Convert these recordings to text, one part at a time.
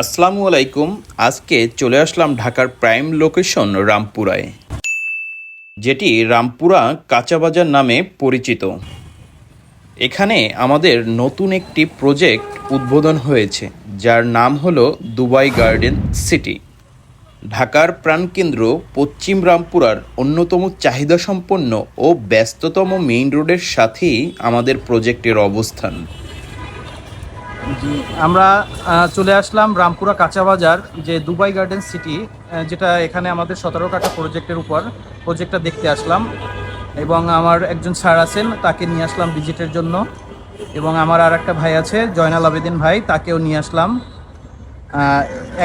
আসসালামু আলাইকুম। আজকে চলে আসলাম ঢাকার প্রাইম লোকেশন রামপুরায়, যেটি রামপুরা কাঁচা বাজার নামে পরিচিত। এখানে আমাদের নতুন একটি প্রজেক্ট উদ্বোধন হয়েছে, যার নাম হলো দুবাই গার্ডেন সিটি। ঢাকার প্রাণকেন্দ্র পশ্চিম রামপুরার অন্যতম চাহিদাসম্পন্ন ও ব্যস্ততম মেইন রোডের সাথেই আমাদের প্রজেক্টের অবস্থান। জি, আমরা চলে আসলাম রামপুরা কাঁচা বাজার, যে দুবাই গার্ডেন সিটি, যেটা এখানে আমাদের 17 কাঠা প্রজেক্টের উপর প্রজেক্টটা দেখতে আসলাম। এবং আমার একজন স্যার আছেন, তাকে নিয়ে আসলাম ভিজিটের জন্য। এবং আমার আর একটা ভাই আছে, জয়নাল আবেদিন ভাই, তাকেও নিয়ে আসলাম।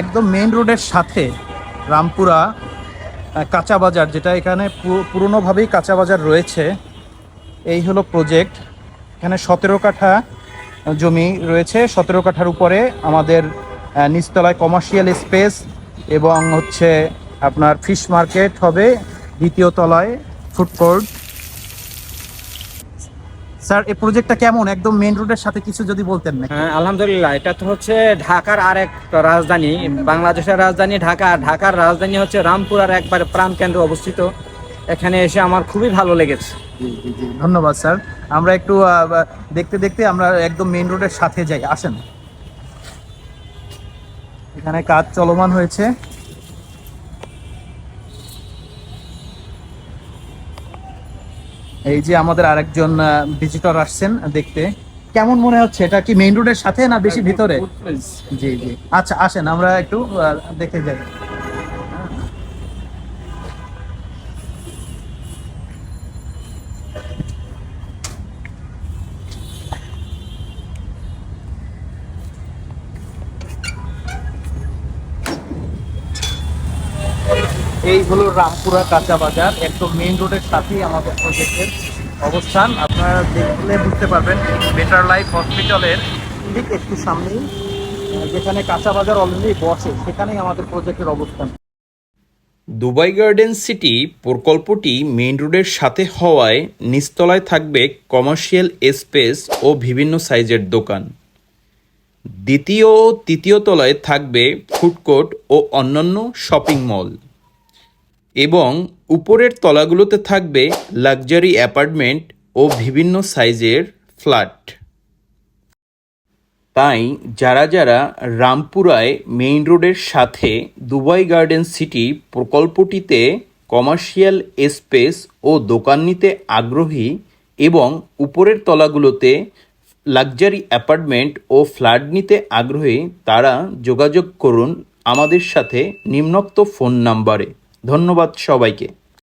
একদম মেইন রোডের সাথে রামপুরা কাঁচা বাজার, যেটা এখানে পুরনোভাবেই কাঁচা বাজার রয়েছে। এই হলো প্রজেক্ট। এখানে 17 কাঠা জমি রয়েছে। 17 কাঠার উপরে আমাদের নিচতলায় কমার্শিয়াল স্পেস এবং হচ্ছে আপনার ফিশ মার্কেট হবে, দ্বিতীয় তলায় ফুড কোর্ট। স্যার, এই প্রজেক্টটা কেমন, একদম মেইন রোডের সাথে কিছু যদি বলতেন না? হ্যাঁ, আলহামদুলিল্লাহ। এটা তো হচ্ছে ঢাকার আরেক রাজধানী, বাংলাদেশের রাজধানী ঢাকা। ঢাকার রাজধানী হচ্ছে রামপুরার একবারে প্রাণকেন্দ্রে অবস্থিত। এখানে এসে আমার খুবই ভালো লেগেছে। জি জি জি, ধন্যবাদ স্যার। আমরা একটু দেখতে দেখতে আমরা একদম মেইন রোডের সাথে যাই, আসেন। এখানে কাজ চলমান হয়েছে। এই যে আমাদের আরেকজন ভিজিটর আসছেন দেখতে। কেমন মনে হচ্ছে, এটা কি মেইন রোডের সাথে না বেশি ভিতরে? জি জি, আচ্ছা আসেন আমরা একটু দেখে যাই। এই হলো রামপুরা কাঁচা বাজার, একদম মেইন রোডের সাথেই আমাদের প্রজেক্টের অবস্থান। আপনারা দেখলে বুঝতে পারবেন, বেটার লাইফ হসপিটালের ঠিক একটু সামনেই, যেখানে কাঁচা বাজার অলরেডি বসে, সেখানেই আমাদের প্রজেক্টের অবস্থান। দুবাই গার্ডেন সিটি প্রকল্পটি মেইন রোডের সাথে হওয়ায় নিচতলায় থাকবে কমার্শিয়াল স্পেস ও বিভিন্ন সাইজের দোকান। দ্বিতীয় ও তৃতীয় তলায় থাকবে ফুড কোর্ট ও অন্যান্য শপিং মল, এবং উপরের তলাগুলোতে থাকবে লাক্সারি অ্যাপার্টমেন্ট ও বিভিন্ন সাইজের ফ্ল্যাট। তাই যারা যারা রামপুরায় মেইন রোডের সাথে দুবাই গার্ডেন সিটি প্রকল্পটিতে কমার্শিয়াল স্পেস ও দোকান নিতে আগ্রহী এবং উপরের তলাগুলোতে লাক্সারি অ্যাপার্টমেন্ট ও ফ্ল্যাট নিতে আগ্রহী, তারা যোগাযোগ করুন আমাদের সাথে নিম্নোক্ত ফোন নাম্বারে। ধন্যবাদ সবাইকে।